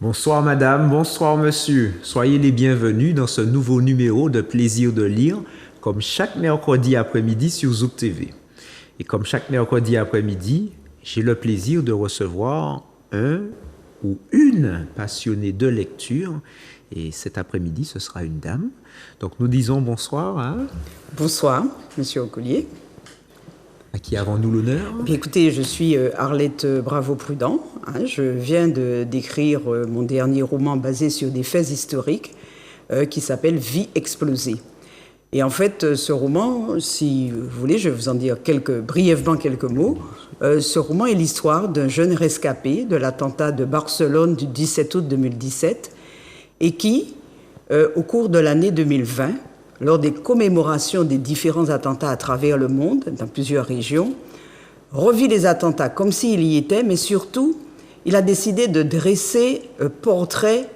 Bonsoir madame, bonsoir monsieur. Soyez les bienvenus dans ce nouveau numéro de Plaisir de lire, comme chaque mercredi après-midi sur Zouk TV. Et comme chaque mercredi après-midi, j'ai le plaisir de recevoir un ou une passionnée de lecture. Et cet après-midi, ce sera une dame. Donc nous disons bonsoir à... Bonsoir, monsieur Ocollier. À qui avons-nous l'honneur? Écoutez, je suis Arlette Bravo-Prudent. Je viens d'écrire mon dernier roman basé sur des faits historiques qui s'appelle Vie explosée. Et en fait, ce roman, si vous voulez, je vais vous en dire brièvement quelques mots. Ce roman est l'histoire d'un jeune rescapé de l'attentat de Barcelone du 17 août 2017 et qui, au cours de l'année 2020, lors des commémorations des différents attentats à travers le monde, dans plusieurs régions, revit les attentats comme s'il y était, mais surtout, il a décidé de dresser un portrait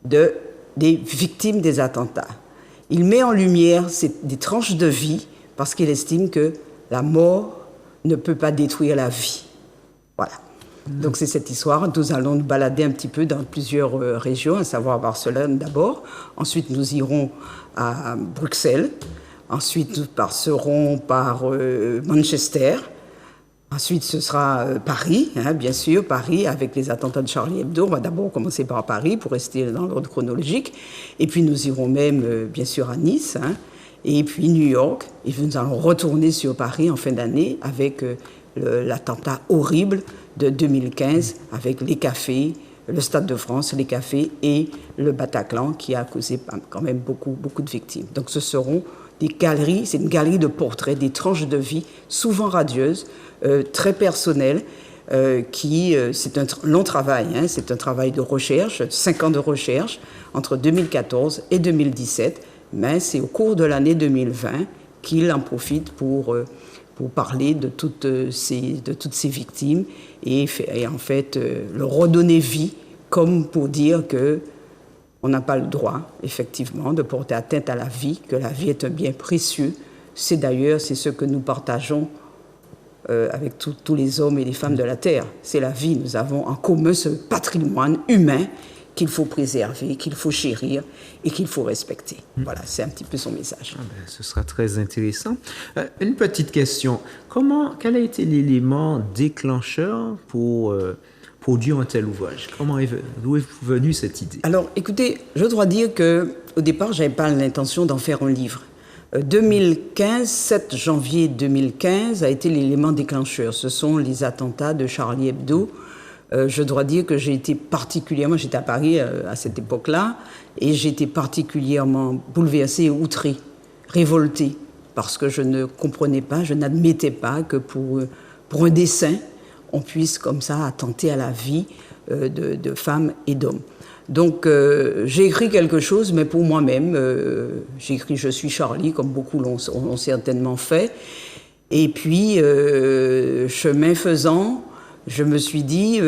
des victimes des attentats. Il met en lumière des tranches de vie parce qu'il estime que la mort ne peut pas détruire la vie. Voilà. Donc c'est cette histoire. Nous allons nous balader un petit peu dans plusieurs régions, à savoir Barcelone d'abord. Ensuite, nous irons à Bruxelles. Ensuite, nous passerons par Manchester. Ensuite, ce sera Paris, bien sûr, Paris avec les attentats de Charlie Hebdo. On va d'abord commencer par Paris pour rester dans l'ordre chronologique. Et puis nous irons même, bien sûr, à Nice. Et puis New York. Et puis nous allons retourner sur Paris en fin d'année avec l'attentat horrible de 2015 avec les cafés, le Stade de France, les cafés et le Bataclan qui a causé quand même beaucoup de victimes. Donc ce seront des galeries, c'est une galerie de portraits, des tranches de vie souvent radieuses, très personnelles, c'est un long travail, c'est un travail de recherche, 5 ans de recherche entre 2014 et 2017, mais c'est au cours de l'année 2020 qu'il en profite pour parler de toutes ces victimes et en fait leur redonner vie, comme pour dire qu'on n'a pas le droit, effectivement, de porter atteinte à la vie, que la vie est un bien précieux. C'est ce que nous partageons avec tous les hommes et les femmes de la Terre. C'est la vie. Nous avons en commun ce patrimoine humain qu'il faut préserver, qu'il faut chérir et qu'il faut respecter. Voilà, c'est un petit peu son message. Ce sera très intéressant. Une petite question. Quel a été l'élément déclencheur pour produire un tel ouvrage? D'où est venue cette idée? Alors, écoutez, je dois dire qu'au départ, je n'avais pas l'intention d'en faire un livre. 7 janvier 2015 a été l'élément déclencheur. Ce sont les attentats de Charlie Hebdo. Je dois dire que j'étais à Paris à cette époque-là, et j'étais particulièrement bouleversée et outrée, révoltée, parce que je ne comprenais pas, je n'admettais pas que pour un dessein, on puisse comme ça attenter à la vie de femmes et d'hommes. Donc j'ai écrit quelque chose, mais pour moi-même. J'ai écrit « Je suis Charlie », comme beaucoup l'ont certainement fait. Et puis, chemin faisant, je me suis dit,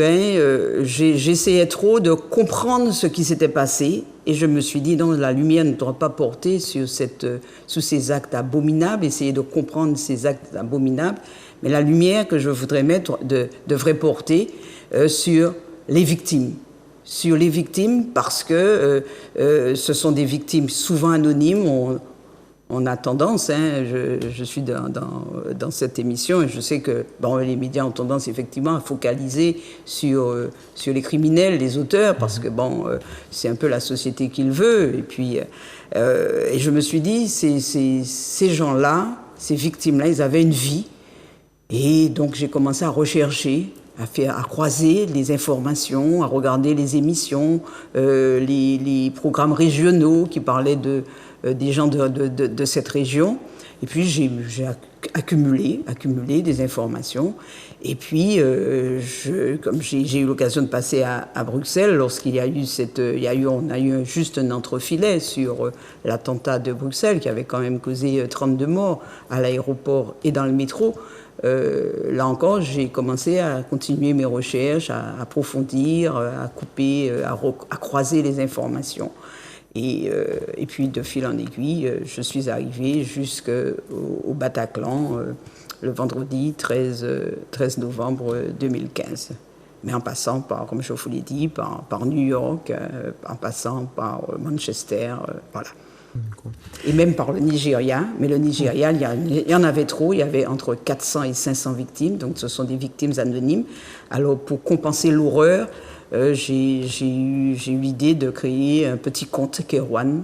j'essayais trop de comprendre ce qui s'était passé, et je me suis dit, non, la lumière ne doit pas porter sur ces actes abominables, essayer de comprendre ces actes abominables, mais la lumière que je voudrais mettre devrait porter sur les victimes. Sur les victimes, parce que ce sont des victimes souvent anonymes. On a tendance, je suis dans cette émission et je sais que les médias ont tendance effectivement à focaliser sur les criminels, les auteurs, parce que c'est un peu la société qu'il veut. Et puis, et je me suis dit, ces gens-là, ces victimes-là, ils avaient une vie. Et donc j'ai commencé à rechercher, à croiser les informations, à regarder les émissions, les programmes régionaux qui parlaient des gens de cette région. Et puis j'ai accumulé des informations. Et puis comme j'ai eu l'occasion de passer à Bruxelles lorsqu'il y a eu on a eu juste un entrefilet sur l'attentat de Bruxelles qui avait quand même causé 32 morts à l'aéroport et dans le métro. Là encore, j'ai commencé à continuer mes recherches, à approfondir, à couper, à croiser les informations. Et puis, de fil en aiguille, je suis arrivée jusqu'au Bataclan le vendredi 13 novembre 2015. mais en passant par, comme je vous l'ai dit, par New York, en passant par Manchester, voilà. Et même par le Nigeria, mais le Nigeria, il y en avait trop, il y avait entre 400 et 500 victimes, donc ce sont des victimes anonymes. Alors pour compenser l'horreur, j'ai eu l'idée de créer un petit conte qu'Erwan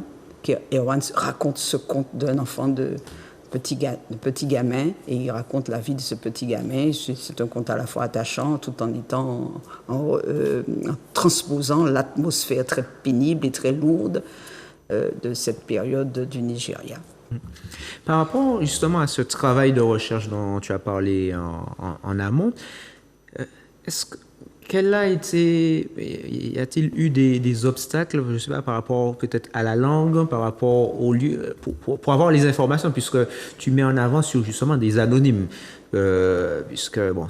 raconte ce conte d'un enfant de petit gamin, et il raconte la vie de ce petit gamin. C'est un conte à la fois attachant, tout en étant en transposant l'atmosphère très pénible et très lourde de cette période du Nigeria. Par rapport justement à ce travail de recherche dont tu as parlé en amont, quel a été, y a-t-il eu des obstacles, je ne sais pas, par rapport peut-être à la langue, par rapport au lieu, pour avoir les informations, puisque tu mets en avant sur justement des anonymes, puisque bon,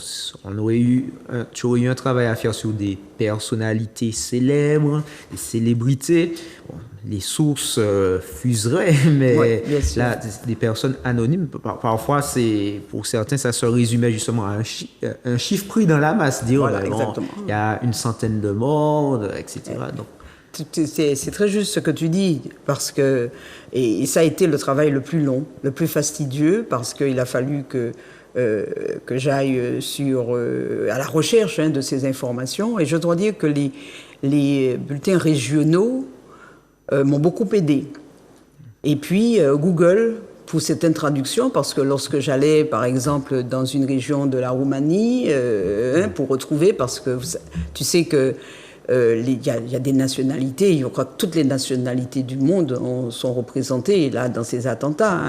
tu aurais eu un travail à faire sur des personnalités célèbres, des célébrités. Bon, les sources fuseraient, mais ouais, là, des personnes anonymes, parfois, pour certains, ça se résumait justement à un chiffre pris dans la masse, dire voilà, bon, il y a une centaine de morts, etc. Donc, c'est très juste ce que tu dis, parce que, et ça a été le travail le plus long, le plus fastidieux, parce qu'il a fallu que j'aille à la recherche de ces informations. Et je dois dire que les bulletins régionaux m'ont beaucoup aidé. Et puis Google pour certaines traductions, parce que lorsque j'allais par exemple dans une région de la Roumanie pour retrouver, parce que tu sais que il y a des nationalités, je crois que toutes les nationalités du monde sont représentées là dans ces attentats.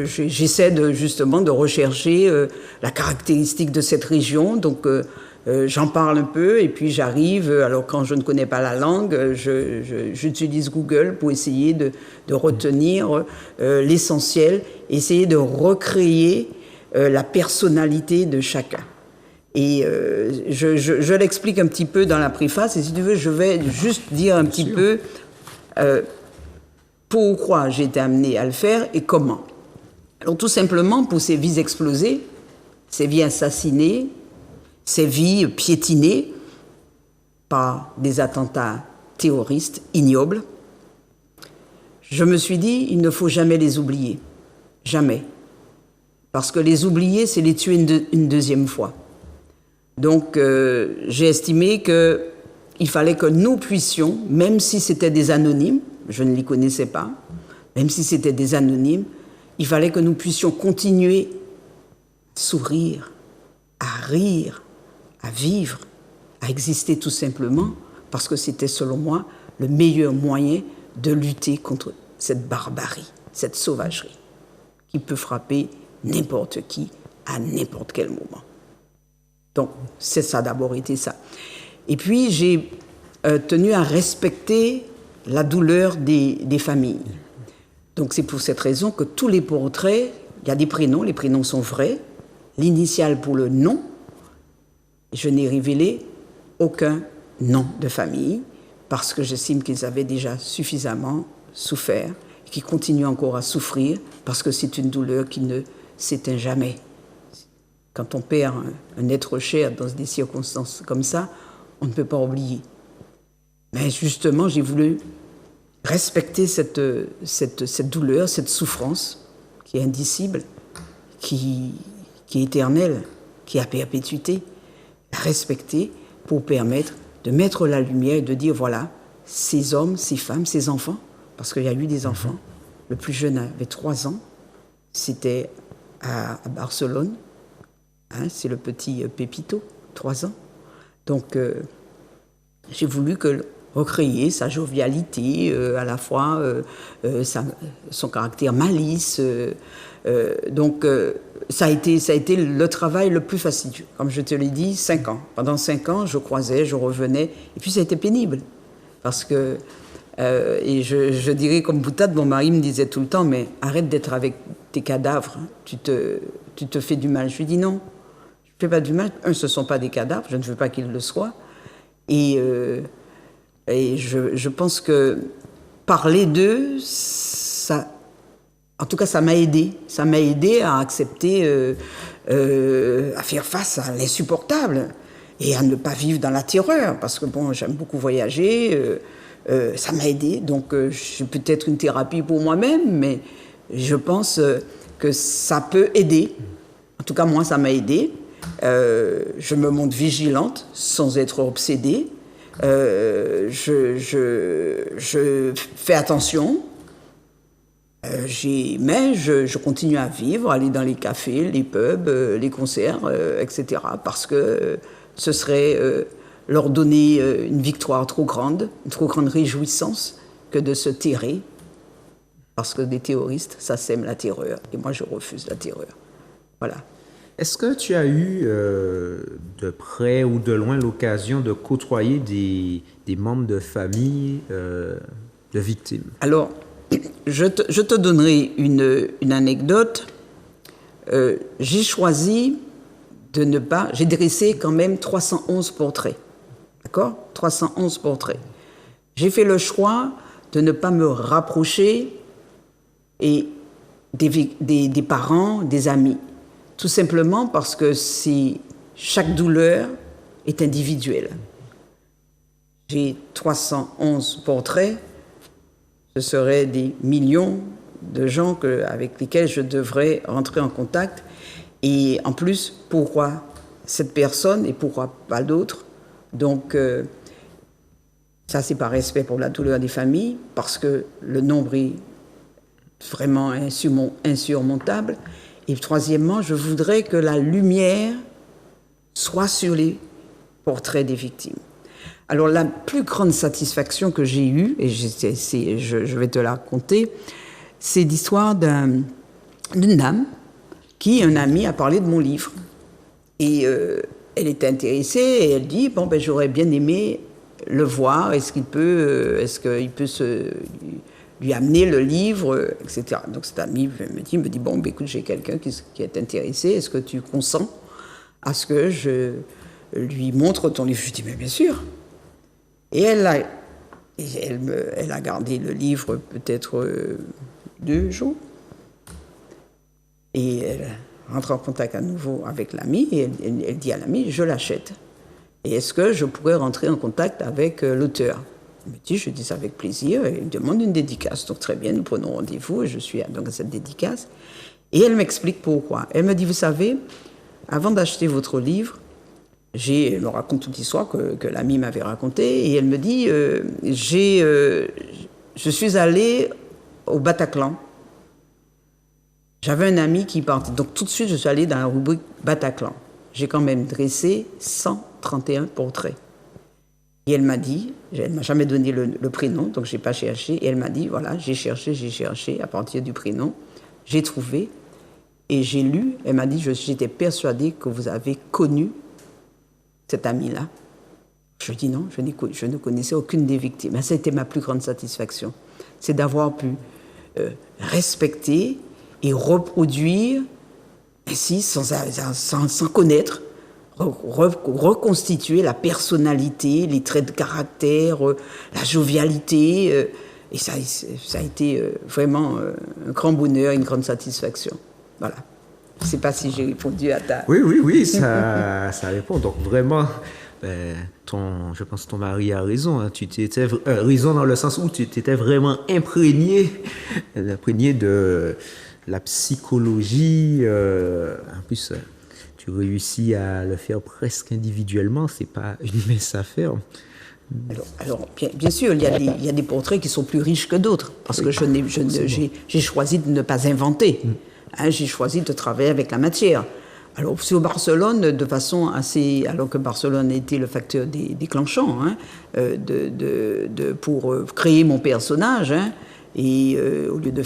J'essaie justement de rechercher la caractéristique de cette région, donc j'en parle un peu et puis j'arrive, alors quand je ne connais pas la langue, j'utilise Google pour essayer de retenir l'essentiel, essayer de recréer la personnalité de chacun. Et je l'explique un petit peu dans la préface, et si tu veux, je vais juste dire un petit peu pourquoi j'ai été amenée à le faire et comment. Alors tout simplement pour ces vies explosées, ces vies assassinées, ces vies piétinées par des attentats terroristes ignobles, je me suis dit, il ne faut jamais les oublier. Jamais. Parce que les oublier, c'est les tuer une deuxième fois. Donc, j'ai estimé qu'il fallait que nous puissions, même si c'était des anonymes, je ne les connaissais pas, même si c'était des anonymes, il fallait que nous puissions continuer à sourire, à rire, à vivre, à exister tout simplement, parce que c'était, selon moi, le meilleur moyen de lutter contre cette barbarie, cette sauvagerie, qui peut frapper n'importe qui à n'importe quel moment. Donc, ça a d'abord été ça. Et puis, j'ai tenu à respecter la douleur des familles. Donc, c'est pour cette raison que tous les portraits, il y a des prénoms, les prénoms sont vrais, l'initiale pour le nom, je n'ai révélé aucun nom de famille, parce que j'estime qu'ils avaient déjà suffisamment souffert, qu'ils continuent encore à souffrir, parce que c'est une douleur qui ne s'éteint jamais. Quand on perd un être cher dans des circonstances comme ça, on ne peut pas oublier. Mais justement, j'ai voulu respecter cette douleur, cette souffrance qui est indicible, qui est éternelle, qui est à perpétuité, la respecter pour permettre de mettre la lumière et de dire, voilà, ces hommes, ces femmes, ces enfants, parce qu'il y a eu des enfants, le plus jeune avait 3 ans, c'était à Barcelone, c'est le petit Pépito, 3 ans. Donc, j'ai voulu recréer sa jovialité, à la fois son caractère malice. Donc, ça a été le travail le plus fastidieux. Comme je te l'ai dit, 5 ans. Pendant 5 ans, je croisais, je revenais. Et puis, ça a été pénible. Parce que, et je dirais comme Boutade, mon mari me disait tout le temps, mais arrête d'être avec tes cadavres, tu te fais du mal. Je lui dis non. Je ne fais pas du mal. Ce ne sont pas des cadavres, je ne veux pas qu'ils le soient. Et je pense que parler d'eux, ça En tout cas, ça m'a aidé. Ça m'a aidé à accepter, à faire face à l'insupportable et à ne pas vivre dans la terreur. Parce que bon, j'aime beaucoup voyager. Ça m'a aidé. Donc, c'est peut-être une thérapie pour moi-même, mais je pense que ça peut aider. En tout cas, moi, ça m'a aidé. Je me montre vigilante sans être obsédée. Je fais attention. Mais je continue à vivre, aller dans les cafés, les pubs, les concerts, etc. Parce que ce serait leur donner une victoire trop grande, une trop grande réjouissance que de se terrer. Parce que des terroristes, ça sème la terreur. Et moi, je refuse la terreur. Voilà. Est-ce que tu as eu de près ou de loin l'occasion de côtoyer des membres de famille de victimes? Alors, je te donnerai une anecdote. J'ai choisi de ne pas... J'ai dressé quand même 311 portraits. D'accord ? 311 portraits. J'ai fait le choix de ne pas me rapprocher des parents, des amis. Tout simplement parce que chaque douleur est individuelle. J'ai 311 portraits. Ce seraient des millions de gens avec lesquels je devrais rentrer en contact. Et en plus, pourquoi cette personne et pourquoi pas d'autres? Donc, ça, c'est par respect pour la douleur des familles, parce que le nombre est vraiment insurmontable. Et troisièmement, je voudrais que la lumière soit sur les portraits des victimes. Alors, la plus grande satisfaction que j'ai eue, et je vais te la raconter, c'est l'histoire d'une dame qui, un ami, a parlé de mon livre. Et elle était intéressée et elle dit, bon, ben, j'aurais bien aimé le voir, est-ce qu'il peut lui amener le livre, etc. Donc cet ami me dit, bon, ben, écoute, j'ai quelqu'un qui est intéressé, est-ce que tu consens à ce que je lui montre ton livre? Je dis, mais bien sûr. Et elle a gardé le livre peut-être 2 jours. Et elle rentre en contact à nouveau avec l'ami et elle dit à l'ami, je l'achète. Et est-ce que je pourrais rentrer en contact avec l'auteur? Je dis ça avec plaisir. Et il me demande une dédicace. Donc très bien, nous prenons rendez-vous et je suis donc à cette dédicace. Et elle m'explique pourquoi. Elle me dit, vous savez, avant d'acheter votre livre, elle me raconte toute l'histoire que l'ami m'avait racontée, et elle me dit, je suis allée au Bataclan. J'avais un ami qui partait. Donc tout de suite, je suis allée dans la rubrique Bataclan. J'ai quand même dressé 131 portraits. Et elle m'a dit, elle ne m'a jamais donné le prénom, donc je n'ai pas cherché, et elle m'a dit, voilà, j'ai cherché, à partir du prénom, j'ai trouvé, et j'ai lu, elle m'a dit, j'étais persuadée que vous avez connu cet ami-là. Je dis non, je ne connaissais aucune des victimes. C'était ma plus grande satisfaction. C'est d'avoir pu respecter et reproduire, ainsi, sans connaître, reconstituer la personnalité, les traits de caractère, la jovialité. Et ça a été vraiment un grand bonheur, une grande satisfaction. Voilà. Je ne sais pas si j'ai répondu à ta... Oui, ça répond. Donc vraiment, je pense que ton mari a raison. Hein. Tu t'étais raison dans le sens où tu t'étais vraiment imprégné de la psychologie. En plus, tu réussis à le faire presque individuellement. C'est pas une mince affaire. Alors bien sûr, il y a des portraits qui sont plus riches que d'autres, parce que j'ai choisi de ne pas inventer. Hein, j'ai choisi de travailler avec la matière. Alors, sur Barcelone, de façon assez... Alors que Barcelone était le facteur déclenchant pour créer mon personnage. Hein, et au lieu de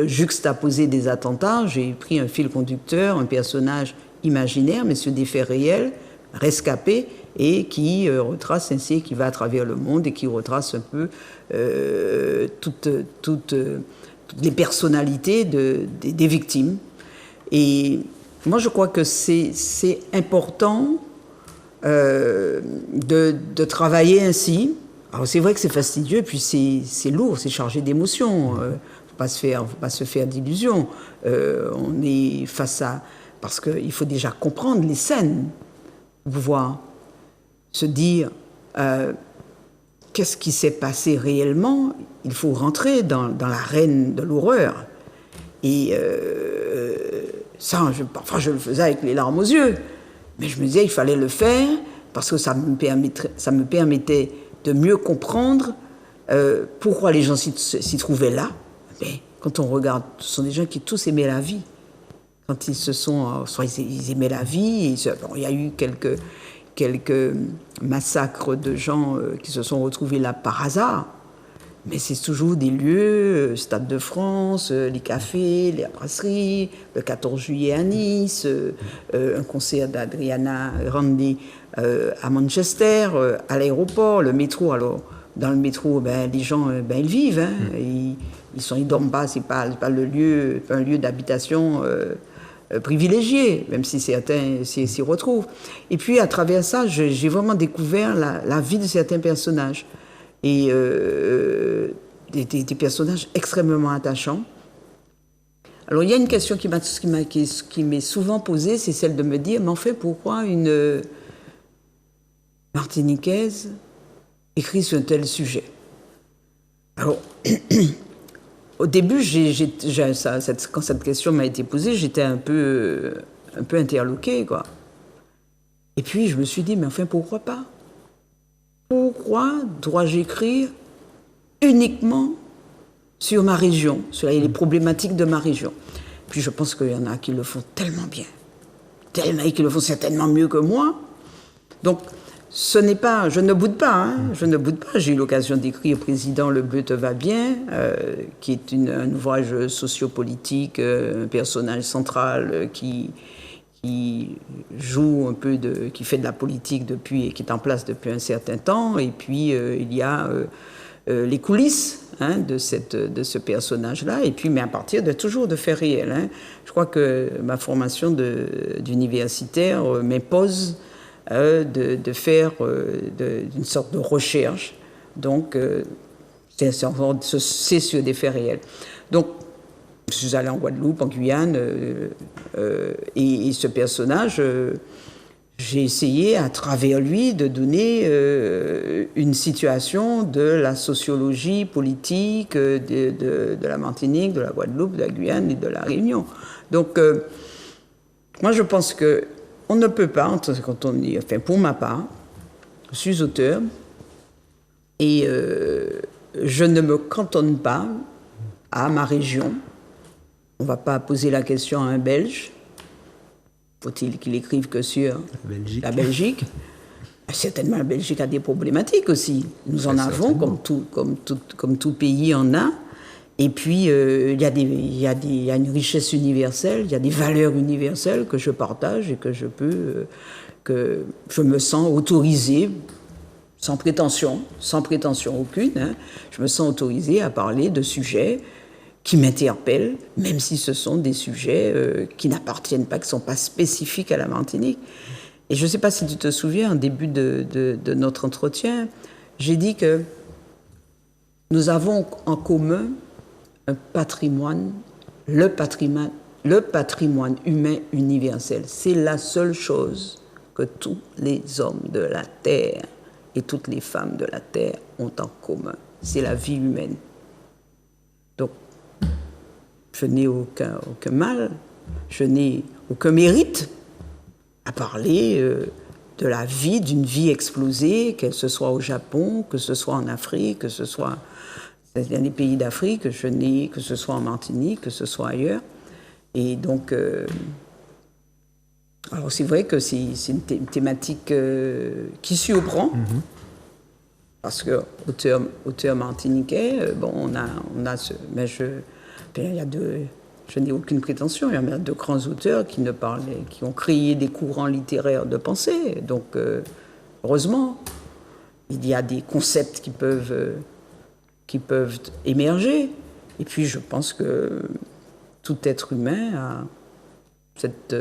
juxtaposer des attentats, j'ai pris un fil conducteur, un personnage imaginaire, mais sur des faits réels, rescapé, et qui retrace ainsi, qui va à travers le monde et qui retrace un peu toutes les personnalités des victimes. Et moi, je crois que c'est important de travailler ainsi. Alors, c'est vrai que c'est fastidieux, puis c'est lourd, c'est chargé d'émotions. faut pas se faire d'illusions. On est face à... Parce qu'il faut déjà comprendre les scènes, pour pouvoir se dire qu'est-ce qui s'est passé réellement. Il faut rentrer dans l'arène de l'horreur. Et ça, parfois je le faisais avec les larmes aux yeux. Mais je me disais, il fallait le faire parce que ça me permettait de mieux comprendre pourquoi les gens s'y trouvaient là. Mais quand on regarde, ce sont des gens qui tous aimaient la vie. Quand ils se sont... soit ils aimaient la vie. Bon, il y a eu quelques massacres de gens qui se sont retrouvés là par hasard. Mais c'est toujours des lieux, Stade de France, les cafés, les brasseries, le 14 juillet à Nice, un concert d'Adriana Grande à Manchester, à l'aéroport, le métro. Alors, dans le métro, les gens, ils vivent. Hein, ils dorment pas, c'est pas un lieu d'habitation privilégié, même si certains s'y retrouvent. Et puis, à travers ça, j'ai vraiment découvert la vie de certains personnages. Et des personnages extrêmement attachants. Alors, il y a une question qui m'est souvent posée, c'est celle de me dire, mais en fait, pourquoi une Martiniquaise écrit sur un tel sujet? Alors, au début, quand cette question m'a été posée, j'étais un peu interloquée, quoi. Et puis, je me suis dit, mais enfin, pourquoi pas? Pourquoi dois-je écrire uniquement sur ma région, sur les problématiques de ma région? Puis je pense qu'il y en a qui le font tellement bien, et qui le font certainement mieux que moi. Donc, je ne boude pas, je ne boude pas. J'ai eu l'occasion d'écrire Président, le bleu te va bien, qui est un ouvrage sociopolitique, un personnage central qui joue un peu qui fait de la politique qui est en place depuis un certain temps. Et puis, il y a les coulisses de ce personnage-là. Et puis, mais à partir toujours de faits réels. Hein. Je crois que ma formation d'universitaire m'impose de faire une sorte de recherche. Donc, c'est sur des faits réels. Donc, je suis allée en Guadeloupe, en Guyane, et ce personnage, j'ai essayé à travers lui de donner une situation de la sociologie politique de la Martinique, de la Guadeloupe, de la Guyane et de la Réunion. Donc, moi je pense qu'on ne peut pas, pour ma part, je suis auteur, et je ne me cantonne pas à ma région. On ne va pas poser la question à un Belge. Faut-il qu'il écrive que sur la Belgique? Certainement, la Belgique a des problématiques aussi. Nous en avons, comme tout pays en a. Et puis, il y a une richesse universelle, il y a des valeurs universelles que je partage et que je me sens autorisée, sans prétention aucune, hein, je me sens autorisée à parler de sujets qui m'interpellent, même si ce sont des sujets qui n'appartiennent pas, qui ne sont pas spécifiques à la Martinique. Et je ne sais pas si tu te souviens, en début de notre entretien, j'ai dit que nous avons en commun un patrimoine, le patrimoine humain universel. C'est la seule chose que tous les hommes de la Terre et toutes les femmes de la Terre ont en commun. C'est la vie humaine. Donc, je n'ai aucun mal, je n'ai aucun mérite à parler de la vie, d'une vie explosée, que ce soit au Japon, que ce soit en Afrique, que ce soit dans les pays d'Afrique, que ce soit en Martinique, que ce soit ailleurs. Et donc, alors c'est vrai que c'est une thématique qui surprend, parce que auteur martiniquais, on a ce... Mais je n'ai aucune prétention. Il y a de grands auteurs qui ont créé des courants littéraires de pensée. Donc, heureusement, il y a des concepts qui peuvent émerger. Et puis, je pense que tout être humain a cette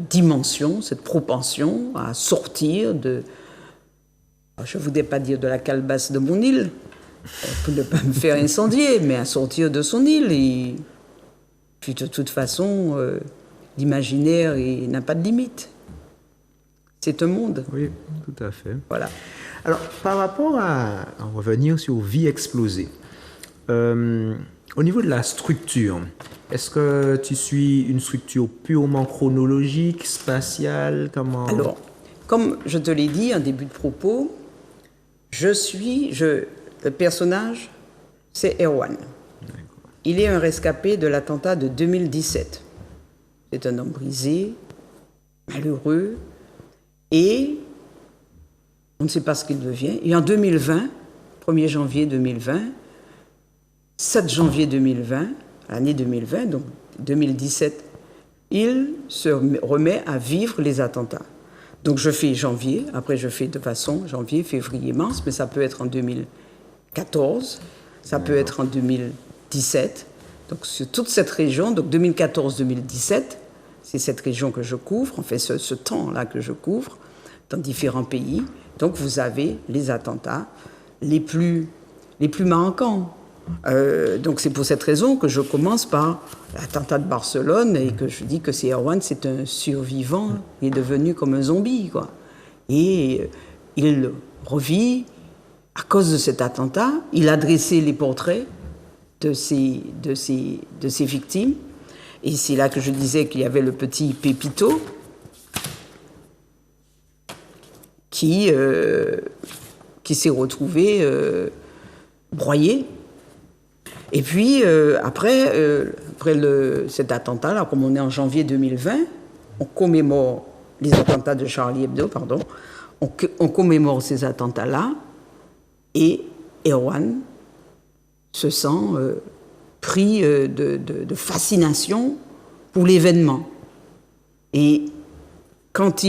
dimension, cette propension à sortir de... Je ne voudrais pas dire de la calebasse de mon île, pour ne pas me faire incendier, mais à sortir de son île. Et puis de toute façon, l'imaginaire n'a pas de limite. C'est un monde. Oui, tout à fait. Voilà. Alors, par rapport à revenir sur Vie explosée, au niveau de la structure, est-ce que tu suis une structure purement chronologique, spatiale, comment... Alors, comme je te l'ai dit en début de propos, le personnage, c'est Erwan. Il est un rescapé de l'attentat de 2017. C'est un homme brisé, malheureux, et on ne sait pas ce qu'il devient. Et en 2020, 1er janvier 2020, 7 janvier 2020, l'année 2020, donc 2017, il se remet à vivre les attentats. Donc je fais janvier, après je fais de façon janvier, février, mars, mais ça peut être en 2014, ça peut être en 2017. Donc sur toute cette région, donc 2014-2017, c'est cette région que je couvre, en fait ce temps-là que je couvre, dans différents pays. Donc vous avez les attentats les plus marquants. Donc c'est pour cette raison que je commence par l'attentat de Barcelone et que je dis que c'est Erwan, c'est un survivant, il est devenu comme un zombie, quoi. Et il revit à cause de cet attentat. Il a dressé les portraits de ses victimes. Et c'est là que je disais qu'il y avait le petit Pépito qui s'est retrouvé broyé. Et puis, après cet attentat-là, comme on est en janvier 2020, on commémore les attentats de Charlie Hebdo, pardon, on commémore ces attentats-là, et Erwan se sent pris de fascination pour l'événement. Et quand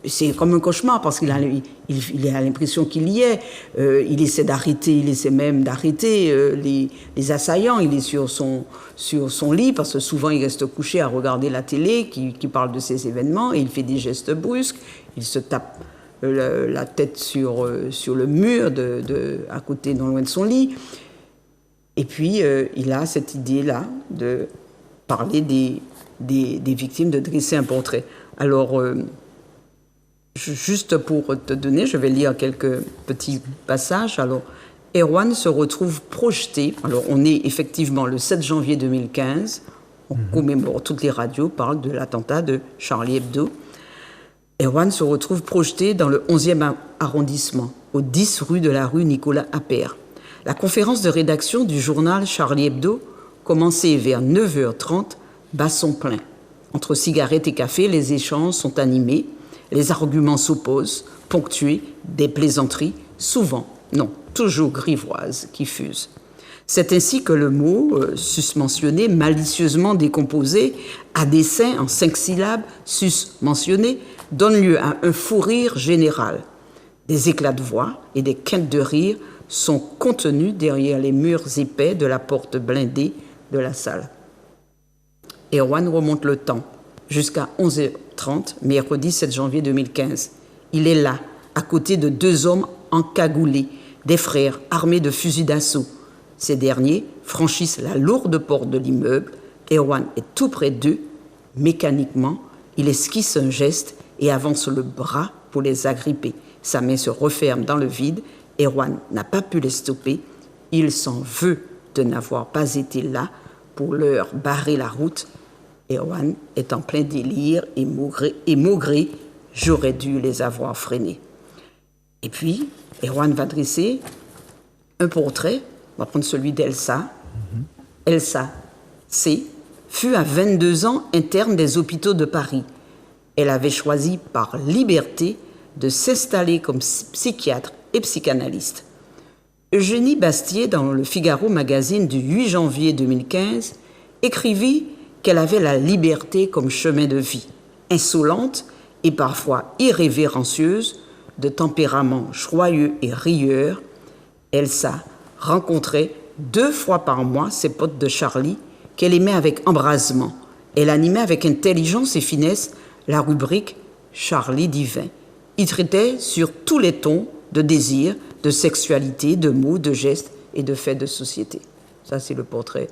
c'est comme un cauchemar parce qu'il a l'impression qu'il y est. Il essaie même d'arrêter les assaillants. Il est sur son lit parce que souvent il reste couché à regarder la télé qui parle de ces événements et il fait des gestes brusques. Il se tape la tête sur le mur à côté, non loin de son lit. Et puis il a cette idée-là de parler des victimes, de dresser un portrait. Alors juste pour te donner, je vais lire quelques petits passages. Alors, Erwan se retrouve projeté. Alors, on est effectivement le 7 janvier 2015. On commémore, toutes les radios parlent de l'attentat de Charlie Hebdo. Erwan se retrouve projeté dans le 11e arrondissement, au 10 rue de la rue Nicolas Appert. La conférence de rédaction du journal Charlie Hebdo commençait vers 9h30, bat son plein. Entre cigarettes et café, les échanges sont animés. Les arguments s'opposent, ponctués des plaisanteries, souvent, non, toujours grivoises, qui fusent. C'est ainsi que le mot susmentionné, malicieusement décomposé, à dessein en 5 syllabes, susmentionné, donne lieu à un fou rire général. Des éclats de voix et des quintes de rire sont contenus derrière les murs épais de la porte blindée de la salle. Erwan remonte le temps jusqu'à 11h30, mercredi 7 janvier 2015. Il est là, à côté de 2 hommes encagoulés, des frères armés de fusils d'assaut. Ces derniers franchissent la lourde porte de l'immeuble. Erwan est tout près d'eux. Mécaniquement, il esquisse un geste et avance le bras pour les agripper. Sa main se referme dans le vide. Erwan n'a pas pu les stopper. Il s'en veut de n'avoir pas été là pour leur barrer la route. Erwan est en plein délire et maugré. J'aurais dû les avoir freinés. Et puis, Erwan va dresser un portrait. On va prendre celui d'Elsa. Elsa C. fut à 22 ans interne des hôpitaux de Paris. Elle avait choisi par liberté de s'installer comme psychiatre et psychanalyste. Eugénie Bastier, dans le Figaro magazine du 8 janvier 2015, écrivit qu'elle avait la liberté comme chemin de vie, insolente et parfois irrévérencieuse, de tempérament joyeux et rieur. Elsa rencontrait 2 fois par mois ses potes de Charlie qu'elle aimait avec embrasement. Elle animait avec intelligence et finesse la rubrique Charlie divin. Il traitait sur tous les tons de désir, de sexualité, de mots, de gestes et de faits de société. Ça, c'est le portrait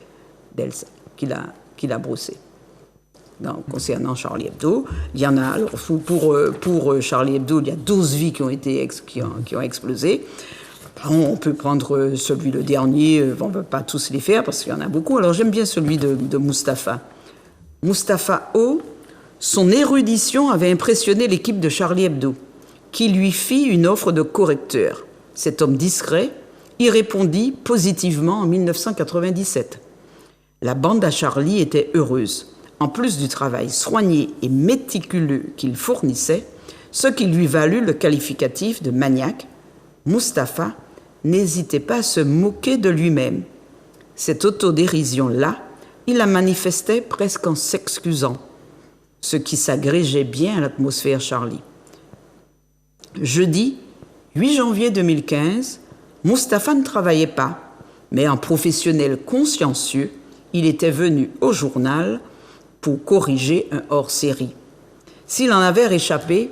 d'Elsa qu'il a brossé. Concernant Charlie Hebdo, il y en a, alors pour Charlie Hebdo, il y a 12 vies qui ont explosé. On peut prendre celui le dernier, on ne va pas tous les faire parce qu'il y en a beaucoup. Alors j'aime bien celui de Mustapha. Mustapha O, son érudition avait impressionné l'équipe de Charlie Hebdo, qui lui fit une offre de correcteur. Cet homme discret y répondit positivement en 1997. La bande à Charlie était heureuse. En plus du travail soigné et méticuleux qu'il fournissait, ce qui lui valut le qualificatif de maniaque, Mustapha n'hésitait pas à se moquer de lui-même. Cette autodérision-là, il la manifestait presque en s'excusant, ce qui s'agrégeait bien à l'atmosphère Charlie. Jeudi 8 janvier 2015, Mustapha ne travaillait pas, mais en professionnel consciencieux, il était venu au journal pour corriger un hors-série. S'il en avait réchappé,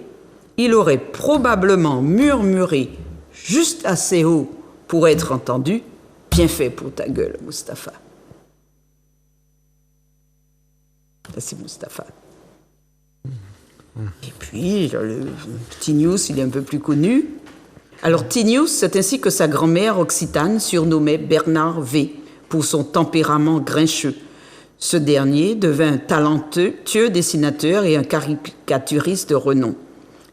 il aurait probablement murmuré juste assez haut pour être entendu « Bien fait pour ta gueule, Mustapha ». Ça, c'est Mustapha. Et puis, le Tinius, il est un peu plus connu. Alors, Tinius, c'est ainsi que sa grand-mère occitane surnommait Bernard V pour son tempérament grincheux. Ce dernier devint un talentueux dessinateur et un caricaturiste de renom.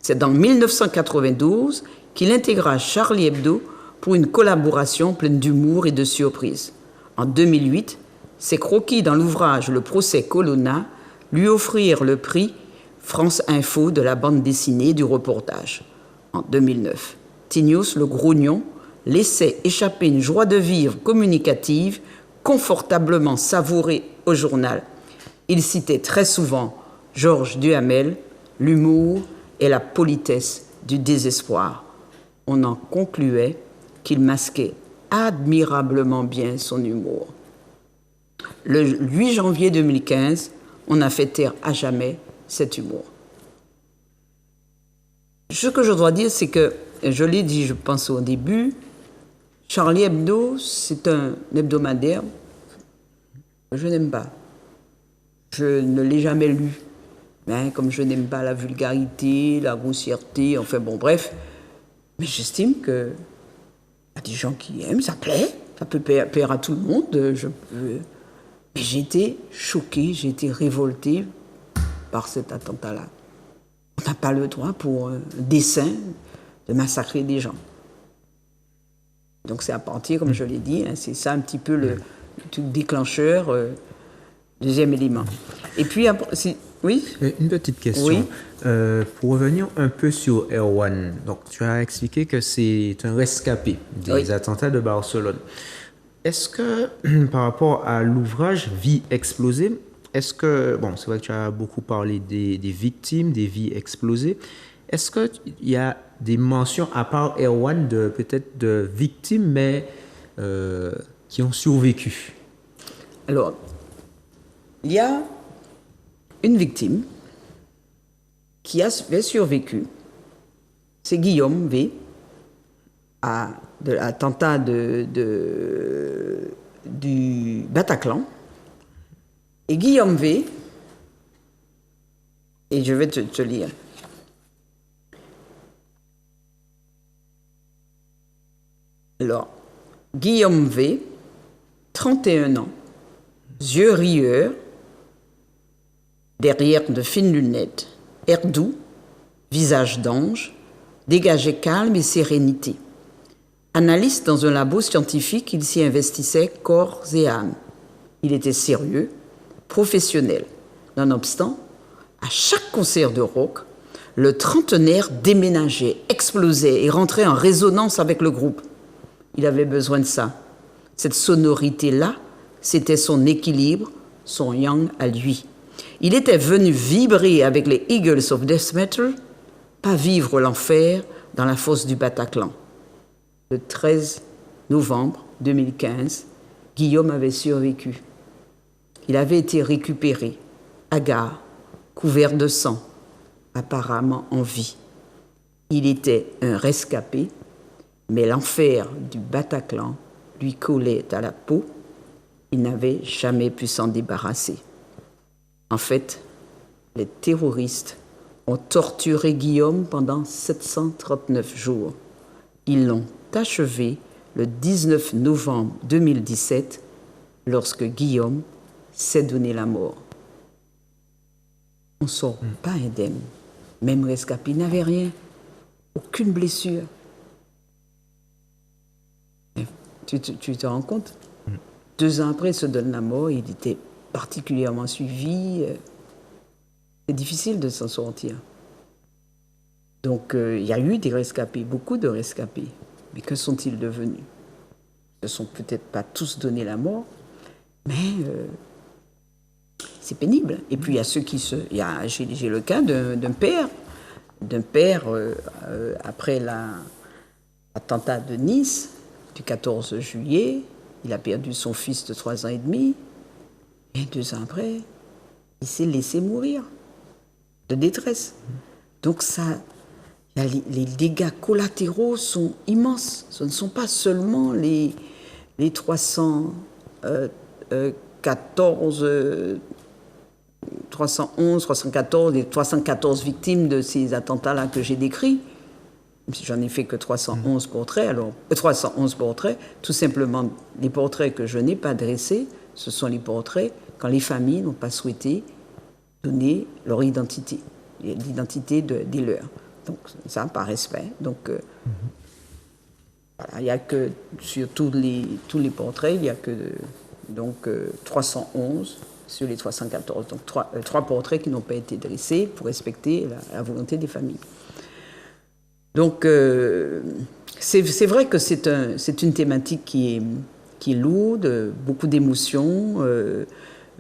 C'est dans 1992 qu'il intégra Charlie Hebdo pour une collaboration pleine d'humour et de surprises. En 2008, ses croquis dans l'ouvrage Le procès Colonna lui offrirent le prix France Info de la bande dessinée du reportage. En 2009, Tinius le grognon laissait échapper une joie de vivre communicative confortablement savourée au journal. Il citait très souvent Georges Duhamel, l'humour et la politesse du désespoir. On en concluait qu'il masquait admirablement bien son humour. Le 8 janvier 2015, on a fait taire à jamais cet humour. Ce que je dois dire, c'est que, je l'ai dit, je pense au début, Charlie Hebdo, c'est un hebdomadaire que je n'aime pas. Je ne l'ai jamais lu. Hein, comme je n'aime pas la vulgarité, la grossièreté, enfin bon, bref. Mais j'estime qu'il y a des gens qui aiment, ça plaît, ça peut plaire à tout le monde. Mais j'ai été choquée, j'ai été révoltée par cet attentat-là. On n'a pas le droit pour un dessein de massacrer des gens. Donc c'est à partir, comme je l'ai dit, hein, c'est ça un petit peu le déclencheur, deuxième élément. Et puis, oui ? Une petite question. Oui. Pour revenir un peu sur Erwan, donc tu as expliqué que c'est un rescapé des attentats de Barcelone. Est-ce que, par rapport à l'ouvrage Vie explosée, est-ce que, bon, c'est vrai que tu as beaucoup parlé des victimes, des vies explosées, est-ce qu'il y a des mentions, à part Erwan, peut-être de victimes, mais qui ont survécu? Alors, il y a une victime qui avait survécu. C'est Guillaume V, de l'attentat du Bataclan. Et Guillaume V, et je vais te lire. Alors, Guillaume V, 31 ans, yeux rieurs, derrière de fines lunettes, air doux, visage d'ange, dégagé calme et sérénité. Analyste dans un labo scientifique, il s'y investissait corps et âme. Il était sérieux, professionnel. Nonobstant, à chaque concert de rock, le trentenaire déménageait, explosait et rentrait en résonance avec le groupe. Il avait besoin de ça. Cette sonorité-là, c'était son équilibre, son yang à lui. Il était venu vibrer avec les Eagles of Death Metal, pas vivre l'enfer dans la fosse du Bataclan. Le 13 novembre 2015, Guillaume avait survécu. Il avait été récupéré, hagard, couvert de sang, apparemment en vie. Il était un rescapé Mais l'enfer du Bataclan lui collait à la peau. Il n'avait jamais pu s'en débarrasser. En fait, les terroristes ont torturé Guillaume pendant 739 jours. Ils l'ont achevé le 19 novembre 2017, lorsque Guillaume s'est donné la mort. On ne sort pas indemne. Même rescapé n'avait rien, aucune blessure. Tu te rends compte? 2 ans après, il se donne la mort, il était particulièrement suivi. C'est difficile de s'en sortir. Donc, il y a eu des rescapés, beaucoup de rescapés. Mais que sont-ils devenus? Ils ne se sont peut-être pas tous donné la mort, mais c'est pénible. Et puis, il y a ceux qui se... J'ai le cas d'un père, après l'attentat de Nice, du 14 juillet, il a perdu son fils de 3 ans et demi, et 2 ans après, il s'est laissé mourir de détresse. Donc les dégâts collatéraux sont immenses. Ce ne sont pas seulement les 311, 314 victimes de ces attentats-là que j'ai décrits. J'en ai fait que 311 portraits, tout simplement les portraits que je n'ai pas dressés, ce sont les portraits quand les familles n'ont pas souhaité donner leur identité, l'identité des leurs. Donc ça, par respect. Donc voilà, il n'y a que, sur tous les portraits, il n'y a que 311 sur les 314. Donc 3 portraits qui n'ont pas été dressés pour respecter la volonté des familles. Donc, c'est vrai que c'est une thématique qui est lourde, beaucoup d'émotions,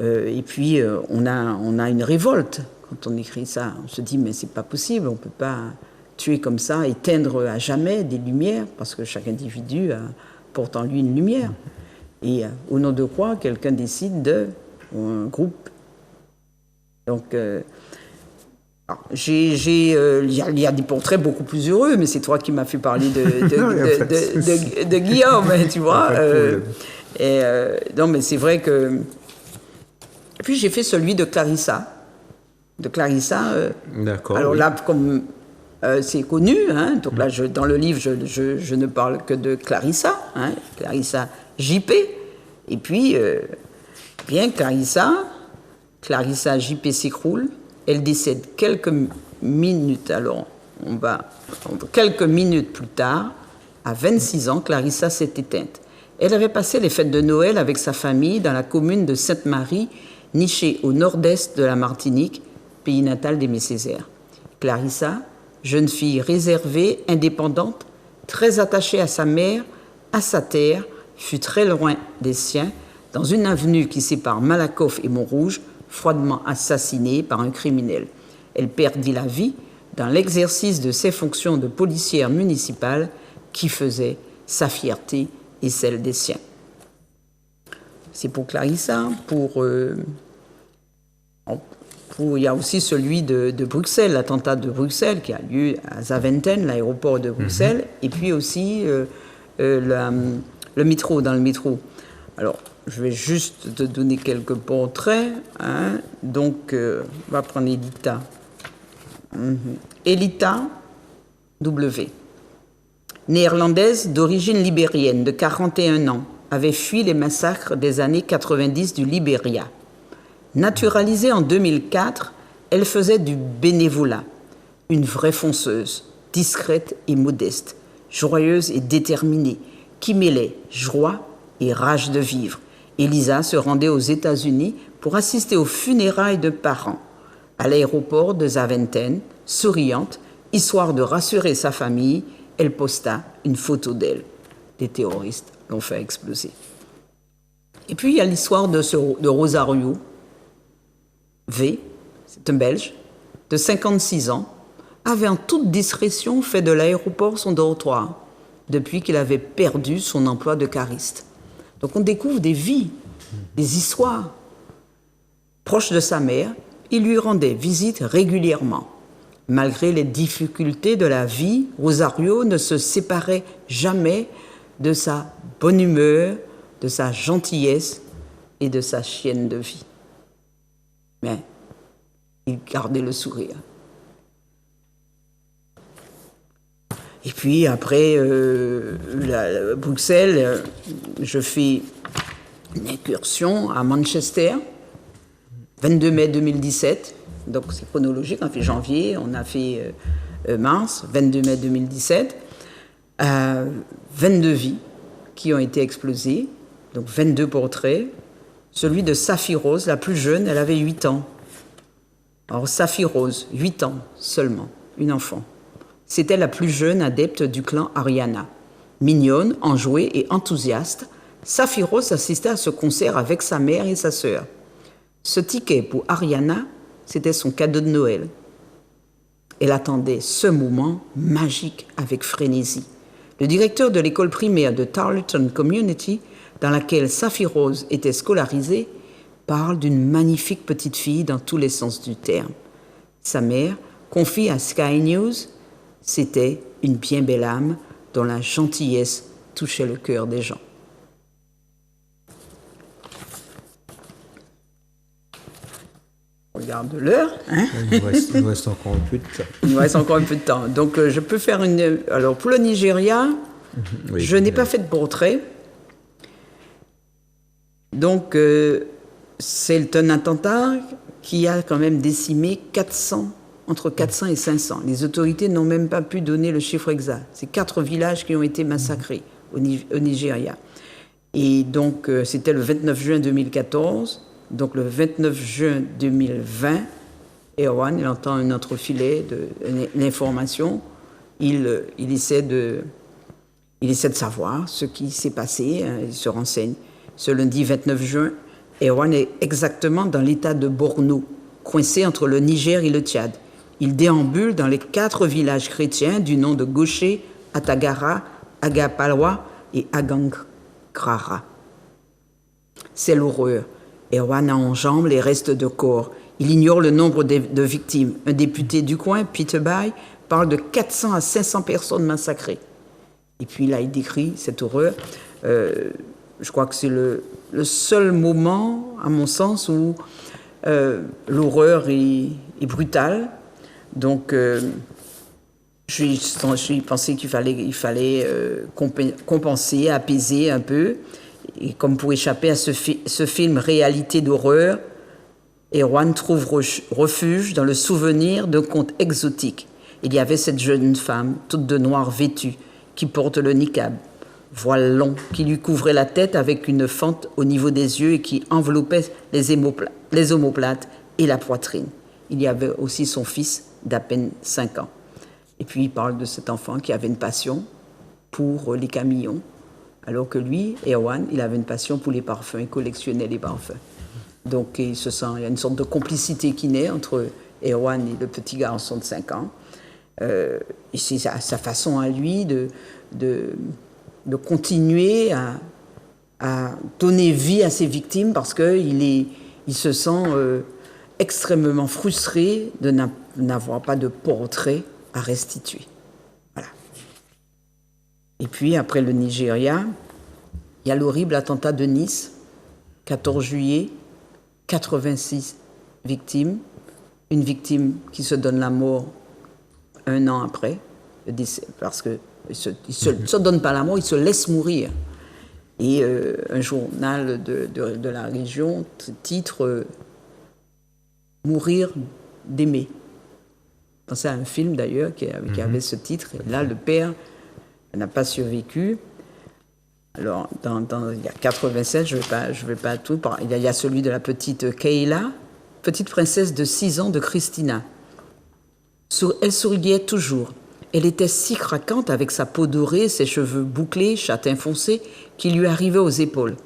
et puis on a une révolte quand on écrit ça. On se dit, mais c'est pas possible, on peut pas tuer comme ça, éteindre à jamais des lumières, parce que chaque individu porte en lui une lumière. Et au nom de quoi, quelqu'un décide un groupe. Donc... il y a des portraits beaucoup plus heureux, mais c'est toi qui m'as fait parler de Guillaume, tu vois. Non, mais c'est vrai que... Et puis j'ai fait celui de Clarissa. D'accord. Alors là, comme c'est connu, hein, donc là, dans le livre, je ne parle que de Clarissa, hein, Clarissa JP. Et puis, bien Clarissa JP s'écroule. Elle décède quelques minutes plus tard, à 26 ans, Clarissa s'est éteinte. Elle avait passé les fêtes de Noël avec sa famille dans la commune de Sainte-Marie, nichée au nord-est de la Martinique, pays natal d'Aimé Césaire. Clarissa, jeune fille réservée, indépendante, très attachée à sa mère, à sa terre, fut très loin des siens, dans une avenue qui sépare Malakoff et Montrouge, froidement assassinée par un criminel. Elle perdit la vie dans l'exercice de ses fonctions de policière municipale qui faisait sa fierté et celle des siens. C'est pour Clarissa. Il y a aussi celui de Bruxelles, l'attentat de Bruxelles qui a lieu à Zaventem, l'aéroport de Bruxelles, et puis aussi le métro, dans le métro. Alors, je vais juste te donner quelques portraits. Hein. Donc, on va prendre Elita. Elita W. Néerlandaise d'origine libérienne, de 41 ans, avait fui les massacres des années 90 du Libéria. Naturalisée en 2004, elle faisait du bénévolat. Une vraie fonceuse, discrète et modeste, joyeuse et déterminée, qui mêlait joie et rage de vivre. Elisa se rendait aux États-Unis pour assister aux funérailles de parents. À l'aéroport de Zaventem, souriante, histoire de rassurer sa famille, elle posta une photo d'elle. Les terroristes l'ont fait exploser. Et puis il y a l'histoire de Rosario V, c'est un Belge, de 56 ans, avait en toute discrétion fait de l'aéroport son dortoir, depuis qu'il avait perdu son emploi de cariste. Donc on découvre des vies, des histoires. Proche de sa mère, il lui rendait visite régulièrement. Malgré les difficultés de la vie, Rosario ne se séparait jamais de sa bonne humeur, de sa gentillesse et de sa chienne de vie. Mais il gardait le sourire. Et puis après Bruxelles, je fais une incursion à Manchester, 22 mai 2017. Donc c'est chronologique, on a fait janvier, on a fait mars, 22 mai 2017. 22 vies qui ont été explosées, donc 22 portraits. Celui de Safi Rose, la plus jeune, elle avait 8 ans. Alors Safi Rose, 8 ans seulement, une enfant. C'était la plus jeune adepte du clan Ariana. Mignonne, enjouée et enthousiaste, Safi Rose assistait à ce concert avec sa mère et sa sœur. Ce ticket pour Ariana, c'était son cadeau de Noël. Elle attendait ce moment magique avec frénésie. Le directeur de l'école primaire de Tarleton Community, dans laquelle Safi Rose était scolarisée, parle d'une magnifique petite fille dans tous les sens du terme. Sa mère confie à Sky News, c'était une bien belle âme dont la gentillesse touchait le cœur des gens. On regarde l'heure. Hein? Il nous reste encore un peu de temps. Il nous reste encore un peu de temps. Donc, je peux faire une... Alors, pour le Nigeria, oui, je n'ai pas fait de portrait. Donc, c'est un attentat qui a quand même décimé entre 400 et 500. Les autorités n'ont même pas pu donner le chiffre exact. C'est 4 villages qui ont été massacrés au Nigeria. Et donc, c'était le 29 juin 2014. Donc, le 29 juin 2020, Erwan, il entend un autre filet d'information. Il essaie de savoir ce qui s'est passé. Il se renseigne. Ce lundi 29 juin, Erwan est exactement dans l'état de Borno, coincé entre le Niger et le Tchad. Il déambule dans les 4 villages chrétiens du nom de Gauché, Atagara, Agapalwa et Agankrara. C'est l'horreur. Erwan enjambe les restes de corps. Il ignore le nombre de victimes. Un député du coin, Peter Bay, parle de 400 à 500 personnes massacrées. Et puis là, il décrit cette horreur. Je crois que c'est le seul moment, à mon sens, où l'horreur est brutale. Donc, je pensais qu'il fallait compenser, apaiser un peu. Et comme pour échapper à ce film réalité d'horreur, Erwan trouve refuge dans le souvenir d'un conte exotique. Il y avait cette jeune femme, toute de noir vêtue, qui porte le niqab, voile long, qui lui couvrait la tête avec une fente au niveau des yeux et qui enveloppait les omoplates et la poitrine. Il y avait aussi son fils d'à peine 5 ans. Et puis il parle de cet enfant qui avait une passion pour les camions, alors que lui, Erwan, il avait une passion pour les parfums, il collectionnait les parfums. Donc il y a une sorte de complicité qui naît entre Erwan et le petit garçon de 5 ans. Et c'est sa façon à lui de continuer à donner vie à ses victimes parce qu'il se sent extrêmement frustré de n'avoir pas de portrait à restituer. Voilà. Et puis, après le Nigeria, il y a l'horrible attentat de Nice, 14 juillet, 86 victimes. Une victime qui se donne la mort 1 an après, parce qu'il ne se donne pas la mort, il se laisse mourir. Et un journal de la région titre « Mourir d'aimer ». Pensez à un film d'ailleurs qui avait ce titre. Et là, le père n'a pas survécu. Alors, il y a 87, je vais pas tout. Il y a celui de la petite Kayla, petite princesse de 6 ans de Christina. Elle souriait toujours. Elle était si craquante avec sa peau dorée, ses cheveux bouclés, châtain foncé, qui lui arrivaient aux épaules.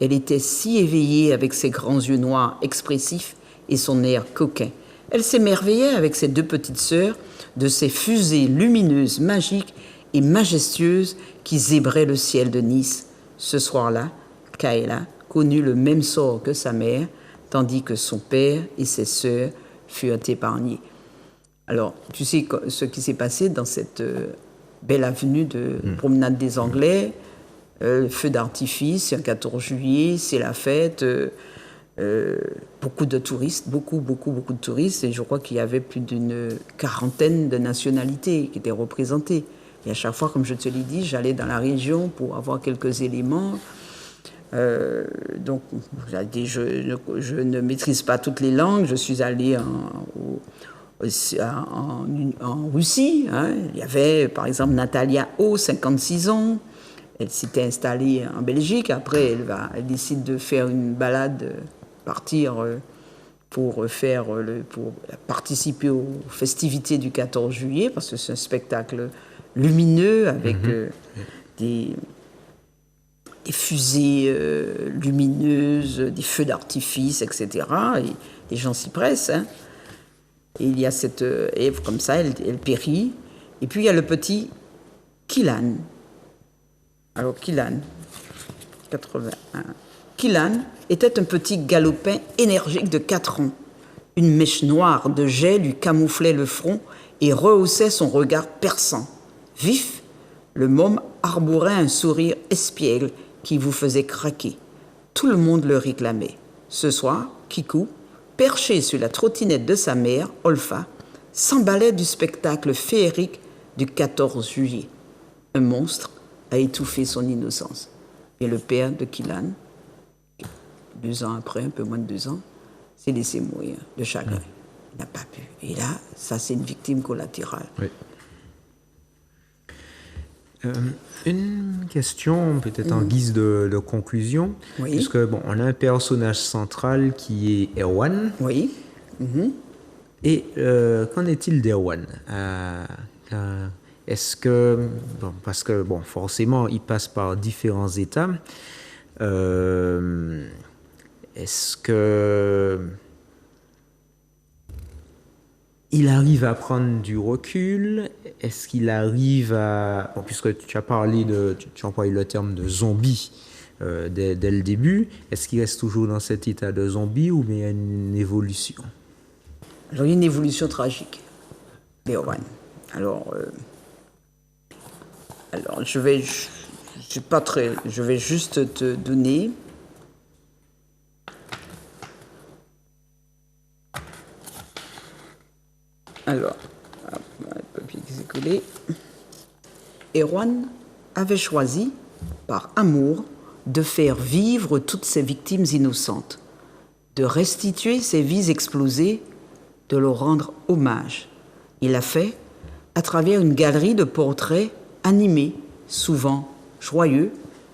Elle était si éveillée avec ses grands yeux noirs expressifs et son air coquin. Elle s'émerveillait avec ses 2 petites sœurs de ces fusées lumineuses, magiques et majestueuses qui zébraient le ciel de Nice. Ce soir-là, Kayla connut le même sort que sa mère, tandis que son père et ses sœurs furent épargnés. Alors, tu sais ce qui s'est passé dans cette belle avenue de promenade des Anglais, feu d'artifice, un 14 juillet, c'est la fête, beaucoup de touristes, beaucoup de touristes, et je crois qu'il y avait plus d'une quarantaine de nationalités qui étaient représentées. Et à chaque fois, comme je te l'ai dit, j'allais dans la région pour avoir quelques éléments. Donc, je ne maîtrise pas toutes les langues. Je suis allée en Russie. Hein. Il y avait, par exemple, Natalia O, 56 ans. Elle s'était installée en Belgique. Après, elle décide de faire une balade, partir pour participer aux festivités du 14 juillet, parce que c'est un spectacle lumineux avec des fusées lumineuses, des feux d'artifice, etc. Et les gens s'y pressent. Hein. Et il y a cette Ève comme ça, elle périt. Et puis il y a le petit Kylan. Alors Kylan, 81. Kylan était un petit galopin énergique de 4 ans. Une mèche noire de jet lui camouflait le front et rehaussait son regard perçant. Vif, le môme arborait un sourire espiègle qui vous faisait craquer. Tout le monde le réclamait. Ce soir, Kikou, perché sur la trottinette de sa mère, Olfa, s'emballait du spectacle féerique du 14 juillet. Un monstre a étouffé son innocence. Et le père de Kylan, 2 ans après, un peu moins de 2 ans, s'est laissé mourir de chagrin. Il n'a pas pu. Et là, ça, c'est une victime collatérale. Oui. Une question peut-être en guise de conclusion, Oui. puisque bon, on a un personnage central qui est Erwan. Oui. Et qu'en est-il d'Erwan? Est-ce que, bon, parce que bon, forcément, il passe par différents états. Est-ce que il arrive à prendre du recul? Est-ce qu'il arrive à... Bon, puisque tu as parlé tu as employé le terme de zombie dès le début, est-ce qu'il reste toujours dans cet état de zombie ou bien il y a une évolution? Alors, il y a une évolution tragique d'Erwan. Alors, je vais juste te donner... Alors, un papier qui s'est collé. Erwan avait choisi, par amour, de faire vivre toutes ses victimes innocentes, de restituer ces vies explosées, de leur rendre hommage. Il l'a fait à travers une galerie de portraits animés, souvent joyeux,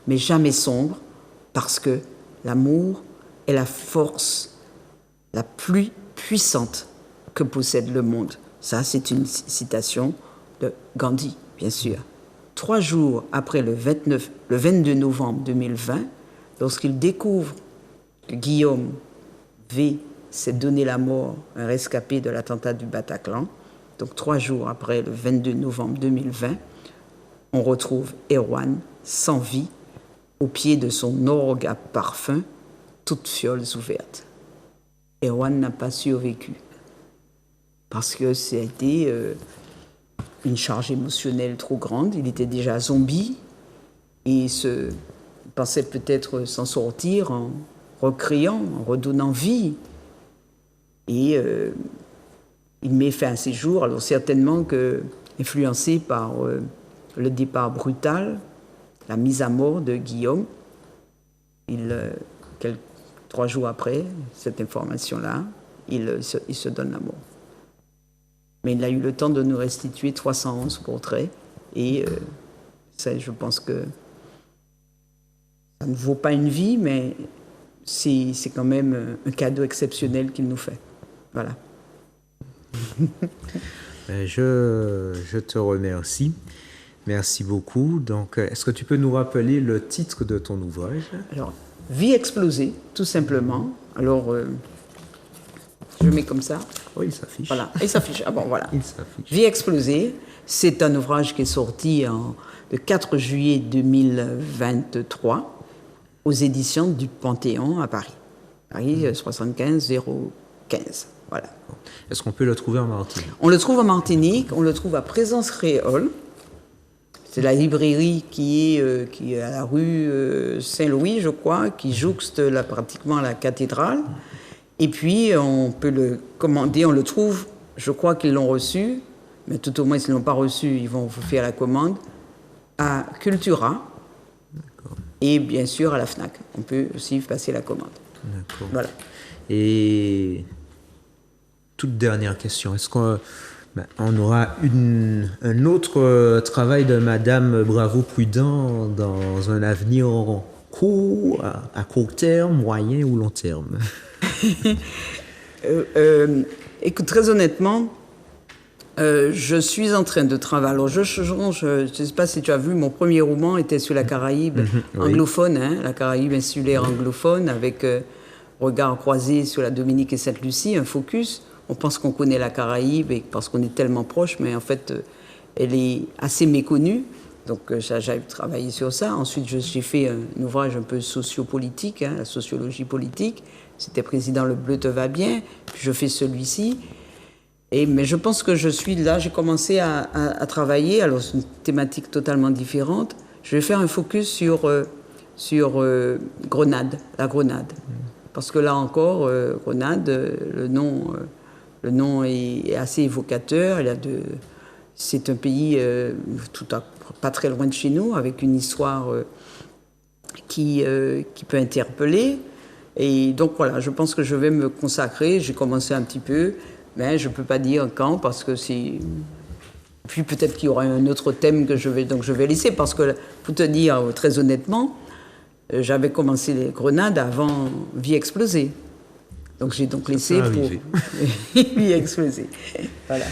mais jamais sombres, parce que l'amour est la force la plus puissante que possède le monde. Ça, c'est une citation de Gandhi, bien sûr. 3 jours après le 22 novembre 2020, lorsqu'il découvre que Guillaume V s'est donné la mort, un rescapé de l'attentat du Bataclan, donc 3 jours après le 22 novembre 2020, on retrouve Erwan sans vie, au pied de son orgue à parfum, toutes fioles ouvertes. Erwan n'a pas survécu, parce que c'était une charge émotionnelle trop grande. Il était déjà zombie et il pensait peut-être s'en sortir en recréant, en redonnant vie. Et il met fin à ses jours, alors certainement influencé par le départ brutal, la mise à mort de Guillaume. 3 jours après cette information-là, il se donne la mort. Mais il a eu le temps de nous restituer 311 portraits. Et ça, je pense que ça ne vaut pas une vie, mais c'est quand même un cadeau exceptionnel qu'il nous fait. Voilà. Je te remercie. Merci beaucoup. Donc, est-ce que tu peux nous rappeler le titre de ton ouvrage? Alors, Vie explosée, tout simplement. Alors, je mets comme ça. Oui, il s'affiche. Voilà, il s'affiche. Ah bon, voilà. Il s'affiche. Vie explosée, c'est un ouvrage qui est sorti le 4 juillet 2023 aux éditions du Panthéon à Paris. Paris 75 015. Voilà. Est-ce qu'on peut le trouver en Martinique? On le trouve en Martinique, on le trouve à Présence Créole. C'est la librairie qui est à la rue Saint-Louis, je crois, qui jouxte pratiquement la cathédrale. Et puis, on peut le commander, on le trouve, je crois qu'ils l'ont reçu, mais tout au moins, s'ils ne l'ont pas reçu, ils vont vous faire la commande, à Cultura. D'accord. Et bien sûr, à la FNAC. On peut aussi passer la commande. D'accord. Voilà. Et toute dernière question, est-ce qu'on aura un autre travail de Madame Bravo-Prudent dans un avenir court, à court terme, moyen ou long terme? Écoute, très honnêtement, je suis en train de travailler. Alors, je ne sais pas si tu as vu, mon premier roman était sur la Caraïbe anglophone, hein, la Caraïbe insulaire anglophone, avec regard croisé sur la Dominique et Sainte-Lucie, un focus. On pense qu'on connaît la Caraïbe et parce qu'on est tellement proche, mais en fait, elle est assez méconnue. Donc, j'ai travaillé sur ça. Ensuite, j'ai fait un ouvrage un peu sociopolitique, hein, la sociologie politique. C'était Président le bleu te va bien. Puis je fais celui-ci. Mais je pense que je suis là. J'ai commencé à travailler. Alors, c'est une thématique totalement différente. Je vais faire un focus sur Grenade, la Grenade. Parce que là encore, Grenade, le nom est assez évocateur. C'est un pays pas très loin de chez nous, avec une histoire qui peut interpeller. Et donc voilà, je pense que je vais me consacrer. J'ai commencé un petit peu, mais je ne peux pas dire quand, parce que c'est... Puis peut-être qu'il y aura un autre thème que je vais laisser, parce que, pour te dire très honnêtement, j'avais commencé les Grenades avant Vie explosée. Donc j'ai laissé pour Vie explosée. Voilà.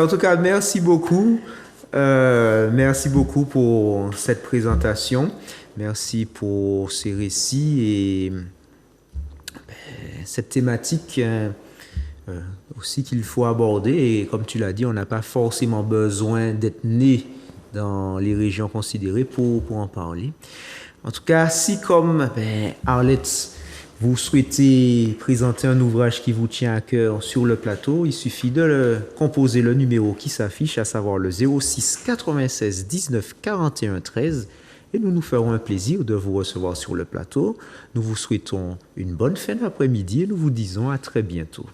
En tout cas, merci beaucoup. Merci beaucoup pour cette présentation. Merci pour ces récits et cette thématique aussi qu'il faut aborder. Et comme tu l'as dit, on n'a pas forcément besoin d'être né dans les régions considérées pour en parler. En tout cas, si comme Arlette, vous souhaitez présenter un ouvrage qui vous tient à cœur sur le plateau, il suffit de composer le numéro qui s'affiche, à savoir le 06 96 19 41 13, et nous nous ferons un plaisir de vous recevoir sur le plateau. Nous vous souhaitons une bonne fin d'après-midi et nous vous disons à très bientôt.